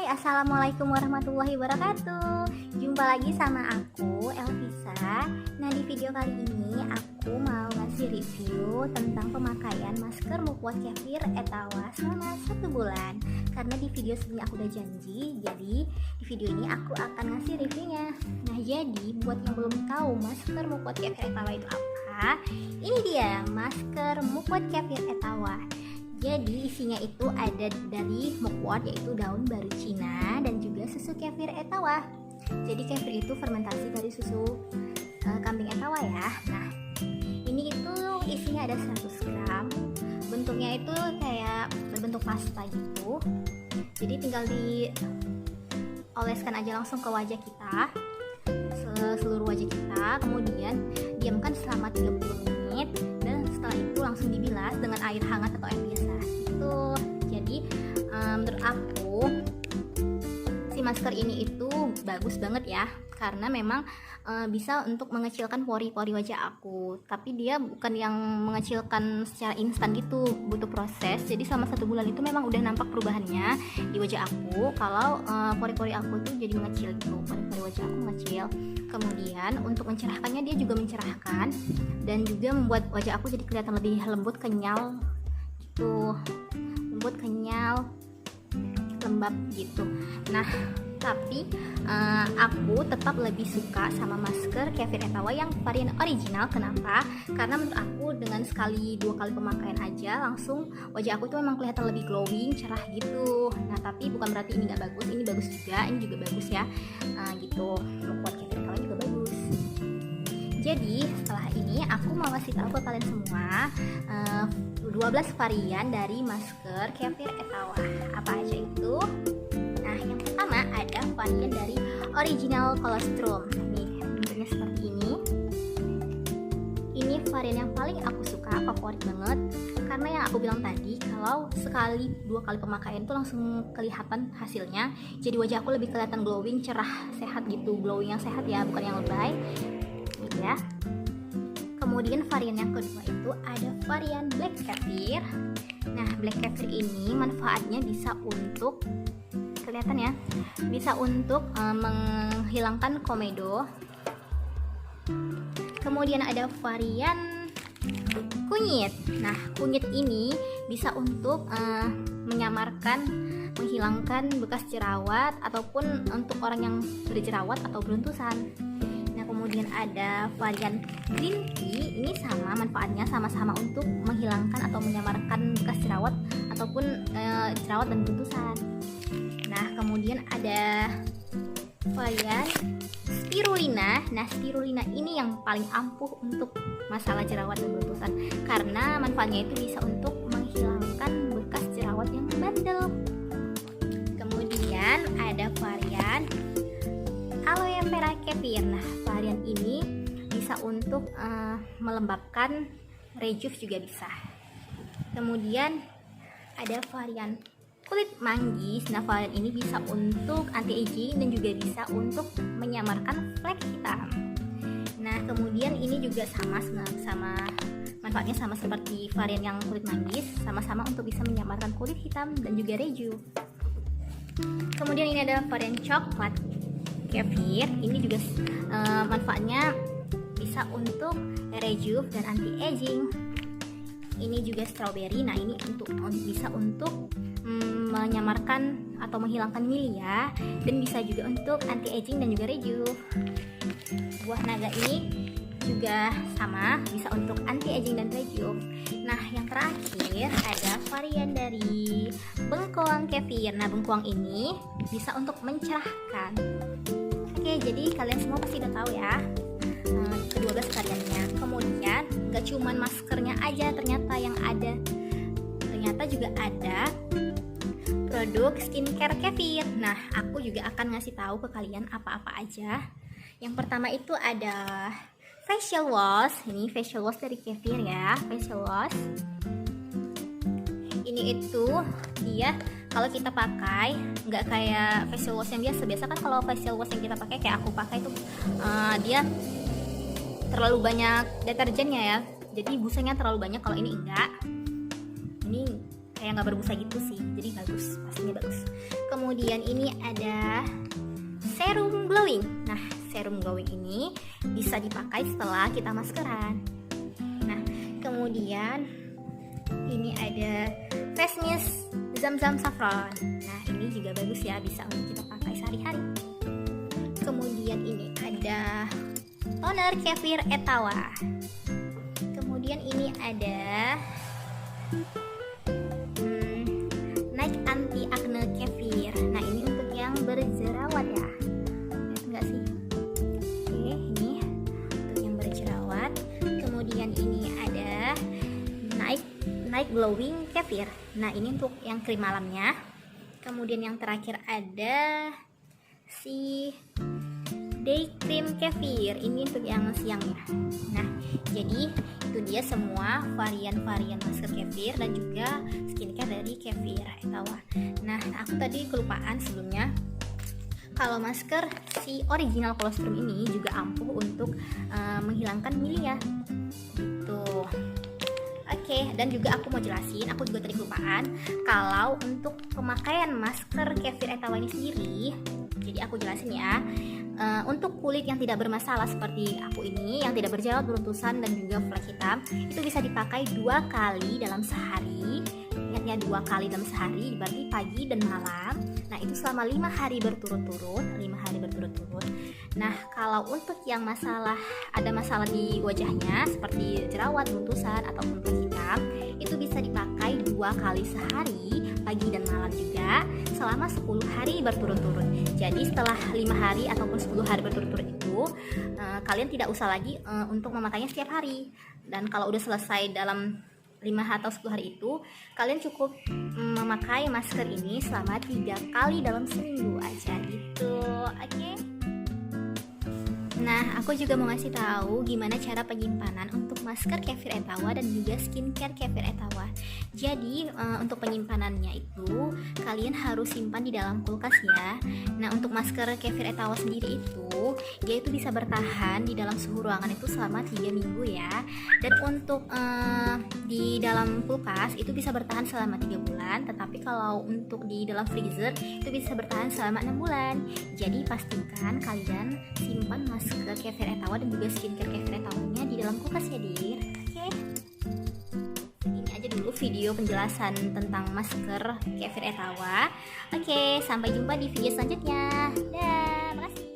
Assalamualaikum warahmatullahi wabarakatuh. Jumpa lagi sama aku, Elvisa. Nah, di video kali ini aku mau ngasih review tentang pemakaian masker Mukwat Kefir Etawa selama 1 bulan. Karena di video sebelumnya aku udah janji, jadi di video ini aku akan ngasih reviewnya. Nah, jadi buat yang belum tahu masker Mukwat Kefir Etawa itu apa, ini dia masker Mukwat Kefir Etawa. Jadi isinya itu ada dari mukwat, yaitu daun baru Cina, dan juga susu kefir Etawa. Jadi kefir itu fermentasi dari susu kambing Etawa ya. Nah, ini itu isinya ada 100 gram. Bentuknya itu kayak berbentuk pasta gitu. Jadi tinggal dioleskan aja langsung ke wajah kita, seluruh wajah kita. Kemudian diamkan selama 30 menit, dan setelah itu langsung dibilas dengan air hangat atau air biasa gitu. Jadi menurut aku si masker ini itu bagus banget ya, karena memang bisa untuk mengecilkan pori-pori wajah aku. Tapi dia bukan yang mengecilkan secara instan gitu, butuh proses. Jadi selama 1 bulan itu memang udah nampak perubahannya di wajah aku. Kalau pori-pori aku tuh jadi mengecil gitu, pori-pori wajah aku mengecil. Kemudian untuk mencerahkannya, dia juga mencerahkan dan juga membuat wajah aku jadi kelihatan lebih lembut, kenyal gitu, lembut, kenyal, lembab gitu. Nah, tapi aku tetap lebih suka sama masker Kefir Etawa yang varian original. Kenapa? Karena menurut aku dengan 1-2 kali pemakaian aja langsung wajah aku tuh memang kelihatan lebih glowing, cerah gitu. Nah, tapi bukan berarti ini nggak bagus, ini bagus juga, ini juga bagus ya, gitu. Buat Kefir Etawa juga bagus. Jadi setelah ini aku mau kasih tahu ke kalian semua 12 varian dari masker Kefir Etawa. Apa aja itu? Nah, yang pertama ada varian dari original colostrum. Nih, bentuknya seperti ini. Ini varian yang paling aku suka, favorit banget. Karena yang aku bilang tadi, kalau 1-2 kali pemakaian itu langsung kelihatan hasilnya. Jadi wajah aku lebih kelihatan glowing, cerah, sehat gitu. Glowing yang sehat ya, bukan yang lebay. Gitu ya. Kemudian varian yang kedua itu ada varian Black Kefir. Nah, Black Kefir ini manfaatnya bisa untuk, kelihatan ya, bisa untuk menghilangkan komedo. Kemudian ada varian kunyit. Nah, kunyit ini bisa untuk menyamarkan, menghilangkan bekas jerawat ataupun untuk orang yang berjerawat atau beruntusan. Nah, kemudian ada varian green tea. Ini sama manfaatnya, sama-sama untuk menghilangkan atau menyamarkan bekas jerawat ataupun jerawat dan beruntusan. Nah, kemudian ada varian spirulina. Nah, spirulina ini yang paling ampuh untuk masalah jerawat dan beruntusan, karena manfaatnya itu bisa untuk menghilangkan bekas jerawat yang bandel. Kemudian ada varian aloe vera kefir. Nah, varian ini bisa untuk melembabkan, rejuve juga bisa. Kemudian ada varian kulit manggis. Nah, varian ini bisa untuk anti aging dan juga bisa untuk menyamarkan flek hitam. Nah, kemudian ini juga sama manfaatnya sama seperti varian yang kulit manggis, sama-sama untuk bisa menyamarkan kulit hitam dan juga rejuve. Kemudian ini ada varian coklat kefir. Ini juga manfaatnya bisa untuk rejuve dan anti aging. Ini juga strawberry. Nah, ini bisa untuk menyamarkan atau menghilangkan milia, dan bisa juga untuk anti aging dan juga rejuve. Buah naga ini juga sama, bisa untuk anti aging dan rejuve. Nah, yang terakhir ada varian dari bengkoang kefir. Nah, bengkoang ini bisa untuk mencerahkan. Oke, jadi kalian semua pasti udah tahu ya ke-12 variannya. Kemudian gak cuman maskernya aja ternyata yang ada, ternyata juga ada produk skincare kefir. Nah, aku juga akan ngasih tahu ke kalian apa-apa aja. Yang pertama itu ada facial wash. Ini facial wash dari kefir ya, facial wash. Ini itu dia kalau kita pakai nggak kayak facial wash yang biasa. Biasa kan kalau facial wash yang kita pakai, kayak aku pakai itu dia terlalu banyak deterjennya ya. Jadi busanya terlalu banyak. Kalau ini enggak. Ini kayak nggak berbusa gitu sih, jadi bagus, pastinya bagus. Kemudian Kemudian ini ada serum glowing. Nah, serum glowing ini bisa dipakai setelah kita maskeran. Nah, kemudian ini ada face mist Zam-Zam Saffron. Nah, ini juga bagus ya, bisa untuk kita pakai sehari-hari. Kemudian ini ada toner kefir etawa. Kemudian ini ada Night anti acne kefir. Nah, ini untuk yang berjerawat ya. Lihat enggak sih? Oke, ini untuk yang berjerawat. Kemudian ini ada Night glowing kefir. Nah, ini untuk yang krim malamnya. Kemudian yang terakhir ada si day cream kefir. Ini untuk yang siangnya. Nah, jadi itu dia semua varian-varian masker kefir dan juga skincare dari kefir etawa. Nah, aku tadi kelupaan sebelumnya, kalau masker si original colostrum ini juga ampuh untuk menghilangkan mili ya. Tuh. Oke, dan juga aku mau jelasin, aku juga tadi kelupaan, kalau untuk pemakaian masker kefir etawa ini sendiri, jadi aku jelasin ya. Untuk kulit yang tidak bermasalah seperti aku ini, yang tidak berjerawat, beruntusan dan juga flek hitam, itu bisa dipakai 2 kali dalam sehari. Ingat ya, 2 kali dalam sehari, berarti pagi dan malam. Nah, itu selama 5 hari berturut-turut. Nah, kalau untuk yang ada masalah di wajahnya seperti jerawat, beruntusan ataupun flek hitam, itu bisa dipakai 2 kali sehari, pagi dan malam juga, selama 10 hari berturut-turut. Jadi setelah 5 hari ataupun 10 hari berturut-turut itu, kalian tidak usah lagi untuk memakainya setiap hari. Dan kalau udah selesai dalam 5 atau 10 hari itu, kalian cukup memakai masker ini selama 3 kali dalam seminggu aja gitu. Oke? Nah, aku juga mau ngasih tahu gimana cara penyimpanan untuk masker kefir etawa dan juga skincare kefir etawa. Jadi untuk penyimpanannya itu kalian harus simpan di dalam kulkas ya. Nah, untuk masker kefir etawa sendiri itu dia itu bisa bertahan di dalam suhu ruangan itu selama 3 minggu ya. Dan untuk di dalam kulkas itu bisa bertahan selama 3 bulan. Tetapi kalau untuk di dalam freezer itu bisa bertahan selama 6 bulan. Jadi pastikan kalian simpan masker kefir etawa dan juga skincare kefir etawanya di dalam kulkas ya dir. Oke, ini aja dulu video penjelasan tentang masker kefir etawa. Oke, sampai jumpa di video selanjutnya. Dah, makasih.